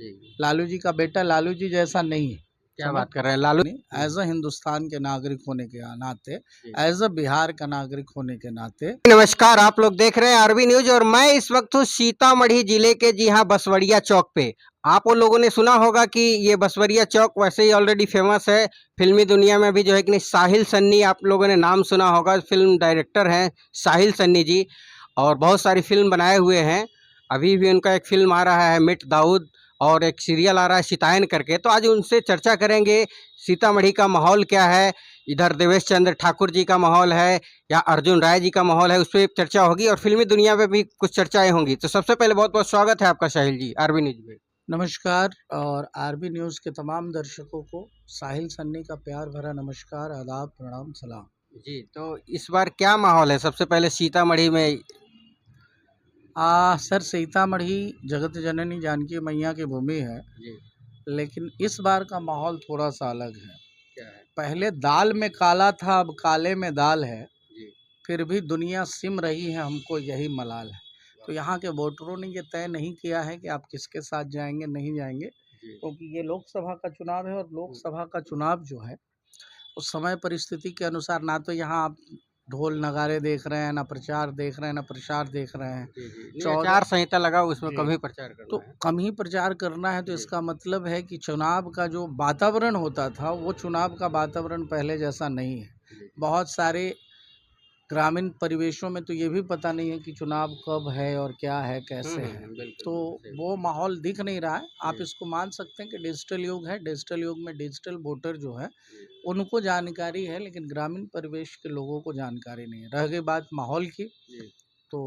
जी। लालू जी का बेटा लालू जी जैसा नहीं है। क्या बात कर रहे हैं लालू? एज अ हिंदुस्तान के नागरिक होने के नाते, जी। एज अ बिहार का नागरिक होने के नाते। नमस्कार, आप लोग देख रहे हैं आरबी न्यूज और मैं इस वक्त हूँ सीतामढ़ी जिले के, जी हाँ, बसवड़िया चौक पे। आप लोगों ने सुना होगा कि ये बसवड़िया चौक वैसे ही ऑलरेडी फेमस है फिल्मी दुनिया में भी, जो है कि नहीं। साहिल सन्नी, आप लोगों ने नाम सुना होगा, फिल्म डायरेक्टर हैं साहिल सन्नी जी, और बहुत सारी फिल्म बनाए हुए हैं। अभी भी उनका एक फिल्म आ रहा है मिट दाऊद, और एक सीरियल आ रहा है सितायन करके। तो आज उनसे चर्चा करेंगे सीतामढ़ी का माहौल क्या है, इधर देवेश चंद्र ठाकुर जी का माहौल है या अर्जुन राय जी का माहौल है, उस पर एक चर्चा होगी, और फिल्मी दुनिया में भी कुछ चर्चाएं होंगी। तो सबसे पहले बहुत बहुत स्वागत है आपका साहिल जी आरबी न्यूज में। नमस्कार, और आरबी न्यूज़ के तमाम दर्शकों को साहिल सन्नी का प्यार भरा नमस्कार, आदाब, प्रणाम, सलाम। जी, तो इस बार क्या माहौल है सबसे पहले सीतामढ़ी में? सर, सीतामढ़ी जगत जननी जानकी मैया की भूमि है, जी। लेकिन इस बार का माहौल थोड़ा सा अलग है। क्या है? पहले दाल में काला था, अब काले में दाल है। जी। फिर भी दुनिया सिम रही है, हमको यही मलाल है। तो यहाँ के वोटरों ने ये तय नहीं किया है कि आप किसके साथ जाएंगे, नहीं जाएंगे, क्योंकि ये लोकसभा का चुनाव है, और लोकसभा का चुनाव जो है उस समय परिस्थिति के अनुसार, ना तो यहाँ आप ढोल नगाड़े देख रहे हैं, ना प्रचार देख रहे हैं, ना प्रसार देख रहे हैं। नहीं, 14 आचार संहिता लगा, उसमें जी। कम ही प्रचार तो करना है। कम ही प्रचार करना है, तो जी। इसका मतलब है कि चुनाव का जो वातावरण होता था, वो चुनाव का वातावरण पहले जैसा नहीं है। जी। बहुत सारे ग्रामीण परिवेशों में तो ये भी पता नहीं है कि चुनाव कब है और क्या है, कैसे है। बिल्कुल तो सही। वो माहौल दिख नहीं रहा है। आप जी। इसको मान सकते हैं कि डिजिटल युग है। डिजिटल युग में डिजिटल वोटर जो है जी। उनको जानकारी है, लेकिन ग्रामीण परिवेश के लोगों को जानकारी नहीं है। रह गई बात माहौल की, जी। तो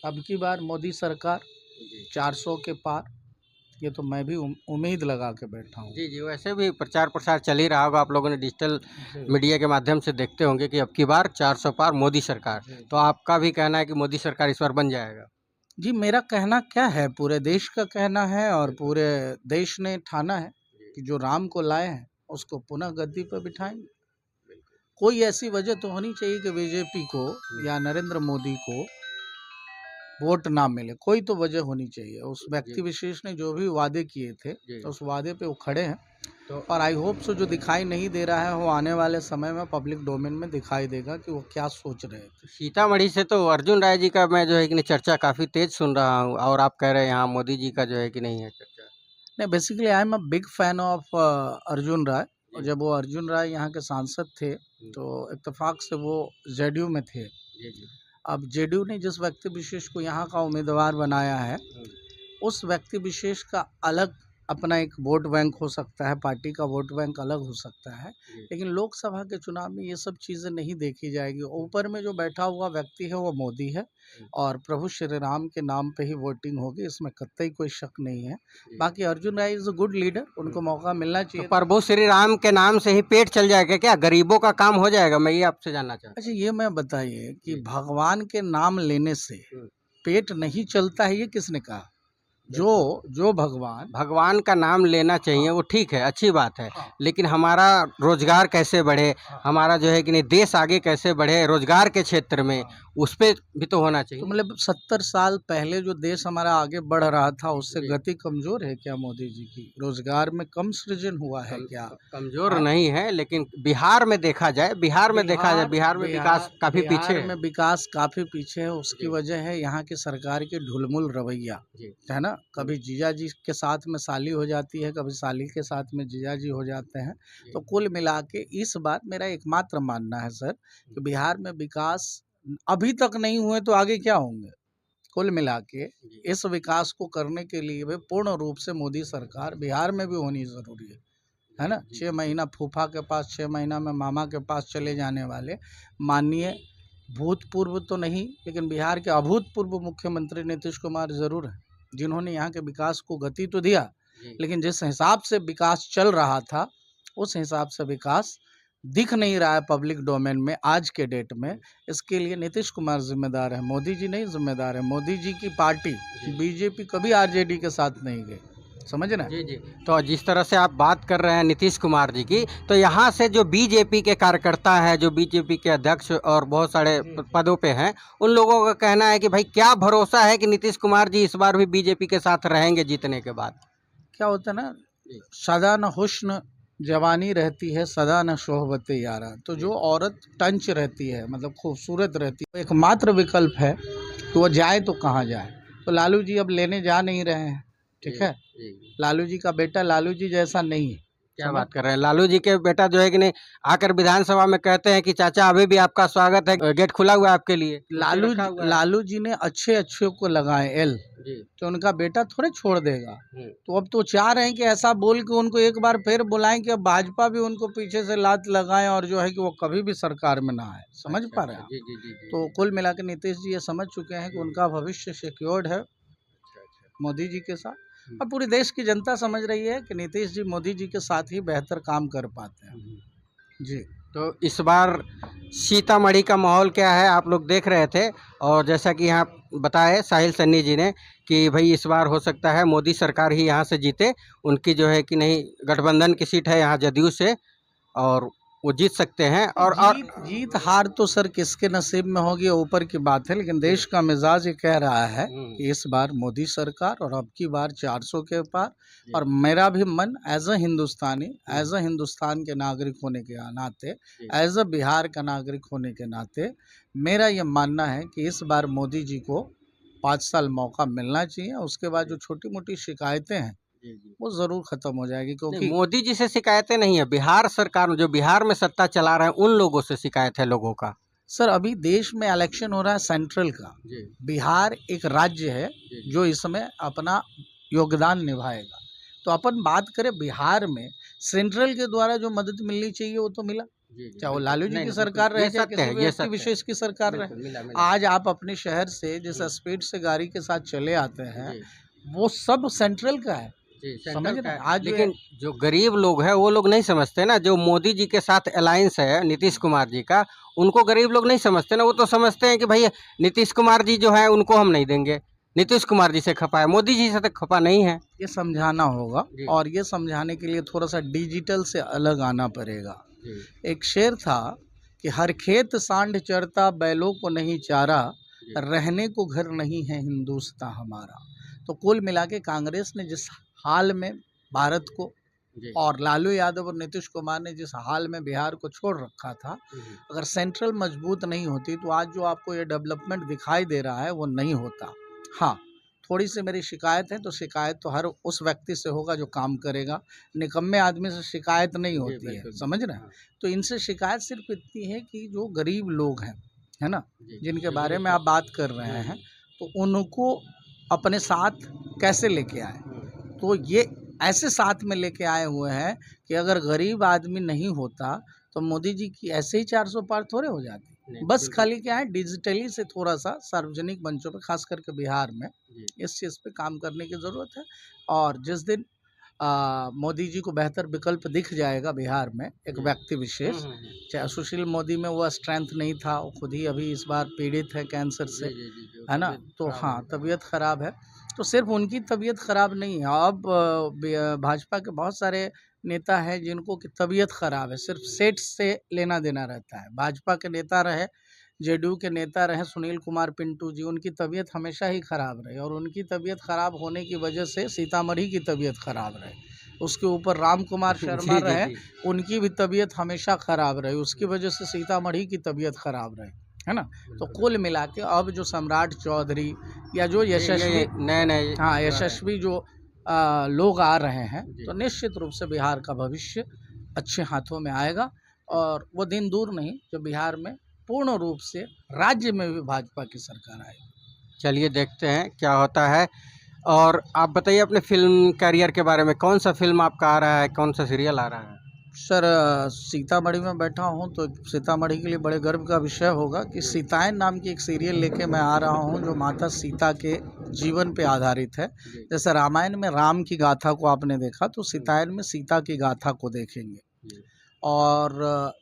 अब की बार मोदी सरकार जी। 400 के पार, ये तो मैं भी उम्मीद लगा के बैठा हूँ। जी, जी, वैसे भी प्रचार प्रसार चल ही रहा होगा, आप लोगों ने डिजिटल जी। मीडिया के माध्यम से देखते होंगे कि अब की बार 400 पार मोदी सरकार। जी। तो आपका भी कहना है कि मोदी सरकार इस बार बन जाएगा? जी, मेरा कहना क्या है, पूरे देश का कहना है, और पूरे देश ने ठाना है कि जो राम को लाए हैं उसको पुनः गद्दी पर बिठाएंगे। कोई ऐसी वजह तो होनी चाहिए कि बीजेपी को या नरेंद्र मोदी को वोट ना मिले। कोई तो वजह होनी चाहिए। उस व्यक्ति विशेष ने जो भी वादे किए थे, तो उस वादे पे वो खड़े हैं। तो और आई होप सो जो दिखाई नहीं दे रहा है, वो आने वाले समय में पब्लिक डोमेन में दिखाई देगा कि वो क्या सोच रहे थे। सीतामढ़ी से तो अर्जुन राय जी का मैं जो है कि नहीं चर्चा काफ़ी तेज सुन रहा हूँ, और आप कह रहे हैं यहाँ मोदी जी का जो है कि नहीं है चर्चा। नहीं, basically I am a big fan of Arjun Rai. और जब वो अर्जुन राय यहाँ के सांसद थे, तो इत्तेफाक से वो जेडीयू में थे। जी। जी। अब जेडीयू ने जिस व्यक्ति विशेष को यहाँ का उम्मीदवार बनाया है, उस व्यक्ति विशेष का अलग अपना एक वोट बैंक हो सकता है, पार्टी का वोट बैंक अलग हो सकता है, लेकिन लोकसभा के चुनाव में ये सब चीज़ें नहीं देखी जाएगी। ऊपर में जो बैठा हुआ व्यक्ति है वो मोदी है, और प्रभु श्री राम के नाम पे ही वोटिंग होगी, इसमें कतई कोई शक नहीं है। बाकी Arjun Rai is a good leader, उनको मौका मिलना तो चाहिए। प्रभु श्री राम के नाम से ही पेट चल जाएगा क्या? गरीबों का काम हो जाएगा? मैं ये आपसे जानना चाहता अच्छा, ये मैं बताइए कि जी। भगवान के नाम लेने से पेट नहीं चलता है, ये किसने कहा? जो जो भगवान का नाम लेना चाहिए, वो ठीक है, अच्छी बात है, हाँ। लेकिन हमारा रोजगार कैसे बढ़े, हमारा जो है कि नहीं देश आगे कैसे बढ़े रोजगार के क्षेत्र में, उस पे भी तो होना तो चाहिए। मतलब 70 साल पहले जो देश हमारा आगे बढ़ रहा था, उससे जी। गति कमजोर है क्या मोदी जी की? रोजगार में कम सृजन हुआ है क्या? कमजोर हाँ? नहीं है, लेकिन बिहार में देखा जाए, बिहार में विकास काफी पीछे बिहार है। में विकास काफी पीछे है। उसकी जी। वजह है यहाँ की सरकार की ढुलमुल रवैया, जी। है ना। कभी जीजा जी के साथ में साली हो जाती है, कभी साली के साथ में जीजा जी हो जाते हैं। तो कुल मिला के इस बार मेरा एकमात्र मानना है सर, कि बिहार में विकास अभी तक नहीं हुए तो आगे क्या होंगे। कुल मिला के इस विकास को करने के लिए भी पूर्ण रूप से मोदी सरकार बिहार में भी होनी ज़रूरी है ना। 6 महीना फूफा के पास, 6 महीना में मामा के पास चले जाने वाले माननीय भूतपूर्व तो नहीं, लेकिन बिहार के अभूतपूर्व मुख्यमंत्री नीतीश कुमार ज़रूर हैं, जिन्होंने यहाँ के विकास को गति तो दिया, लेकिन जिस हिसाब से विकास चल रहा था, उस हिसाब से विकास दिख नहीं रहा है पब्लिक डोमेन में आज के डेट में। इसके लिए नीतीश कुमार जिम्मेदार है, मोदी जी नहीं जिम्मेदार है। मोदी जी की पार्टी बीजेपी कभी आरजेडी के साथ नहीं गई, समझ रहे हैं? जी जी। तो जिस तरह से आप बात कर रहे हैं नीतीश कुमार जी की, तो यहाँ से जो बीजेपी के कार्यकर्ता हैं, जो बीजेपी के अध्यक्ष और बहुत सारे पदों पे हैं, उन लोगों का कहना है कि भाई क्या भरोसा है कि नीतीश कुमार जी इस बार भी बीजेपी के साथ रहेंगे जीतने के बाद। क्या होता है ना, सदा न हुस्न जवानी रहती है, सदा न शोहबत यारा। तो जो औरत टंच रहती है, मतलब खूबसूरत रहती है, एकमात्र विकल्प है कि वो जाए तो कहाँ जाए। तो लालू जी अब लेने जा नहीं रहे हैं, ठीक है। लालू जी का बेटा लालू जी जैसा नहीं है। क्या बात कर रहे हैं, लालू जी के बेटा जो है कि नहीं आकर विधानसभा में कहते हैं कि चाचा अभी भी आपका स्वागत है, गेट खुला हुआ है आपके लिए। लालू जी ने अच्छे अच्छे को लगाए एल, तो उनका बेटा थोड़े छोड़ देगा। तो अब तो चाह रहे हैं कि ऐसा बोल के उनको एक बार फिर बुलाएं कि अब भाजपा भी उनको पीछे से लात लगाए और जो है कि वो कभी भी सरकार में ना आए। समझ पा रहे हैं आप? तो कुल मिला के नीतीश जी ये समझ चुके हैं कि उनका भविष्य सिक्योर्ड है मोदी जी के साथ, और पूरी देश की जनता समझ रही है कि नीतीश जी मोदी जी के साथ ही बेहतर काम कर पाते हैं। जी। तो इस बार सीतामढ़ी का माहौल क्या है आप लोग देख रहे थे, और जैसा कि यहाँ बताए साहिल सन्नी जी ने कि भाई इस बार हो सकता है मोदी सरकार ही यहाँ से जीते, उनकी जो है कि नहीं गठबंधन की सीट है यहाँ जदयू से, और वो जीत सकते हैं। और जीत हार तो सर किसके नसीब में होगी ऊपर की बात है, लेकिन देश का मिजाज ये कह रहा है कि इस बार मोदी सरकार और अब की बार 400 के पार। और मेरा भी मन as a Hindustani, as a Hindustan के नागरिक होने के नाते, एज अ बिहार का नागरिक होने के नाते मेरा ये मानना है कि इस बार मोदी जी को 5 साल मौका मिलना चाहिए। उसके बाद जो छोटी मोटी शिकायतें हैं वो ज़रूर ख़त्म हो जाएगी, क्योंकि मोदी जी से शिकायतें नहीं है, बिहार सरकार जो बिहार में सत्ता चला रहे हैं उन लोगों से शिकायत है लोगों का। सर अभी देश में इलेक्शन हो रहा है सेंट्रल का, बिहार एक राज्य है जो इसमें अपना योगदान निभाएगा। तो अपन बात करें बिहार में सेंट्रल के द्वारा जो मदद मिलनी चाहिए वो तो मिला, चाहे वो लालू जी की सरकार रहे चाहे किसी व्यक्ति विशेष की सरकार रहे। आज आप अपने शहर से जिस स्पीड से गाड़ी के साथ चले आते हैं वो सब सेंट्रल का है, समझ रहे हैं? आज लेकिन जो गरीब लोग हैं वो लोग नहीं समझते ना, जो मोदी जी के साथ अलायंस है नीतीश कुमार जी का, उनको गरीब लोग नहीं समझते ना। वो तो समझते हैं कि भाई नीतीश कुमार जी जो है उनको हम नहीं देंगे, नीतीश कुमार जी से खपा है, मोदी जी से तो खपा नहीं है। ये समझाना होगा, और ये समझाने के लिए थोड़ा सा डिजिटल से अलग आना पड़ेगा। एक शेर था कि हर खेत सांड चरता बैलों को नहीं चारा, रहने को घर नहीं है हिंदुस्तान हमारा। तो कुल मिला के कांग्रेस ने जिस हाल में भारत को और लालू यादव और नीतीश कुमार ने जिस हाल में बिहार को छोड़ रखा था, अगर सेंट्रल मजबूत नहीं होती तो आज जो आपको ये डेवलपमेंट दिखाई दे रहा है वो नहीं होता। हाँ, थोड़ी सी मेरी शिकायत है, तो शिकायत तो हर उस व्यक्ति से होगा जो काम करेगा, निकम्मे आदमी से शिकायत नहीं होती है, समझ रहे हैं? तो इनसे शिकायत सिर्फ इतनी है कि जो गरीब लोग हैं, है ना, जिनके बारे में आप बात कर रहे हैं, तो उनको अपने साथ कैसे लेके आए। तो ये ऐसे साथ में लेके आए हुए हैं कि अगर गरीब आदमी नहीं होता तो मोदी जी की ऐसे ही 400 पार थोड़े हो जाती। बस खाली क्या है, डिजिटली से थोड़ा सा सार्वजनिक मंचों पे खास करके बिहार में इस चीज़ पे काम करने की ज़रूरत है। और जिस दिन मोदी जी को बेहतर विकल्प दिख जाएगा बिहार में, एक व्यक्ति विशेष, चाहे सुशील मोदी में वो स्ट्रेंथ नहीं था, वो खुद ही अभी इस बार पीड़ित है कैंसर से, है ना, तो हाँ तबीयत ख़राब है। तो सिर्फ उनकी तबीयत ख़राब नहीं है, अब भाजपा के बहुत सारे नेता हैं जिनको की तबीयत ख़राब है, सिर्फ सेठ से लेना देना रहता है। भाजपा के नेता रहे, जेडीयू के नेता रहे सुनील कुमार पिंटू जी, उनकी तबीयत हमेशा ही ख़राब रही, और उनकी तबीयत ख़राब होने की वजह से सीतामढ़ी की तबीयत ख़राब रही। उसके ऊपर राम कुमार शर्मा रहे, उनकी भी तबीयत हमेशा ख़राब रही, उसकी वजह से सीतामढ़ी की तबीयत ख़राब रही, है ना। तो कुल मिला के अब जो सम्राट चौधरी या जो यशस्वी नए हाँ यशस्वी जो लोग आ रहे हैं, तो निश्चित रूप से बिहार का भविष्य अच्छे हाथों में आएगा, और वो दिन दूर नहीं जो बिहार में पूर्ण रूप से राज्य में भी भाजपा की सरकार आएगी। चलिए देखते हैं क्या होता है। और आप बताइए अपने फिल्म करियर के बारे में, कौन सा फिल्म आपका आ रहा है, कौन सा सीरियल आ रहा है? सर सीतामढ़ी में बैठा हूँ तो सीतामढ़ी के लिए बड़े गर्व का विषय होगा कि सीतायन नाम की एक सीरियल लेके मैं आ रहा हूँ जो माता सीता के जीवन पे आधारित है। जैसे रामायण में राम की गाथा को आपने देखा, तो सीतायन में सीता की गाथा को देखेंगे। और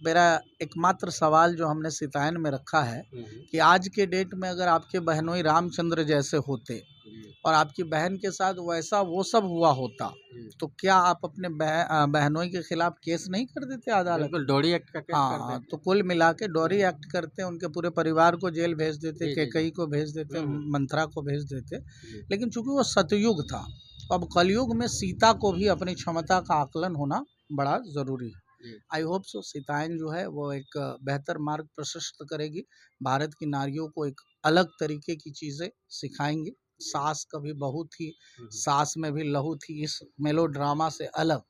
मेरा एकमात्र सवाल जो हमने सितायन में रखा है कि आज के डेट में अगर आपके बहनोई रामचंद्र जैसे होते और आपकी बहन के साथ वैसा वो सब हुआ होता तो क्या आप अपने बहनोई के खिलाफ केस नहीं कर देते अदालत? बिल्कुल डोरी एक्ट का केस कर हाँ, देते। तो कुल मिला के डोरी एक्ट करते, उनके पूरे परिवार को जेल भेज देते, जी, जी, कैकई को भेज देते, मंथरा को भेज देते। जी। लेकिन चूंकि वो सतयुग था, अब कलयुग में सीता को भी अपनी क्षमता का आकलन होना बड़ा ज़रूरी है। जी। आई होप सो सितायन जो है वो एक बेहतर मार्ग प्रशस्त करेगी, भारत की नारियों को एक अलग तरीके की चीज़ें सिखाएंगी। सास कभी बहू थी, सास में भी लहू थी, इस मेलोड्रामा से अलग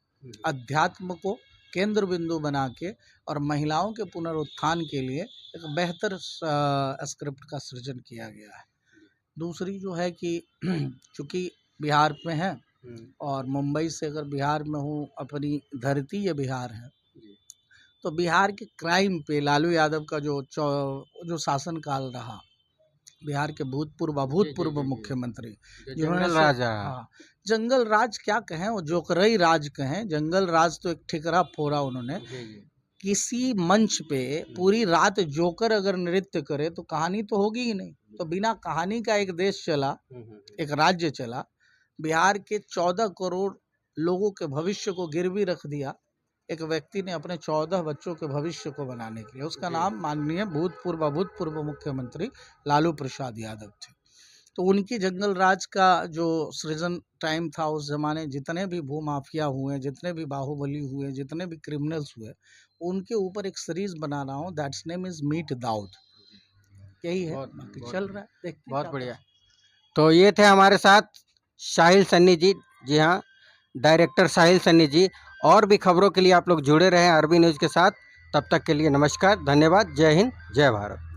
अध्यात्म को केंद्र बिंदु बना के और महिलाओं के पुनरुत्थान के लिए एक बेहतर स्क्रिप्ट का सृजन किया गया है। दूसरी जो है कि चूँकि बिहार में है और मुंबई से अगर बिहार में हूँ, अपनी धरती ये बिहार है, तो बिहार के क्राइम पे लालू यादव का जो शासनकाल रहा, बिहार के भूतपूर्व मुख्यमंत्री जिन्होंने जंगल राज रहा। हाँ, जंगल राज क्या कहें, वो जोकरई राज कहें, जंगल राज तो एक ठिकरा फोड़ा उन्होंने। किसी मंच पे पूरी रात जोकर अगर नृत्य करे तो कहानी तो होगी ही नहीं। तो बिना कहानी का एक देश चला, एक राज्य चला, बिहार के 14 करोड़ लोगों के भविष्य को गिरवी रख दिया एक व्यक्ति ने अपने 14 बच्चों के भविष्य को बनाने के लिए। उसका नाम माननीय भूतपूर्व मुख्यमंत्री लालू प्रसाद यादव थे। तो उनकी जंगल राज का जो सृजन टाइम था उस जमाने, जितने भी भूमाफिया हुए, जितने भी बाहुबली हुए, जितने भी क्रिमिनल्स हुए, उनके ऊपर एक सीरीज बना रहा हूँ, that's name is meet Dawood. यही है, बाकी चल रहा है, देखते बहुत क्या बढ़िया। तो ये थे हमारे साथ साहिल सन्नी जी। जी हाँ, डायरेक्टर साहिल सन्नी जी। और भी खबरों के लिए आप लोग जुड़े रहें आरबी न्यूज़ के साथ। तब तक के लिए नमस्कार, धन्यवाद, जय हिंद, जय भारत।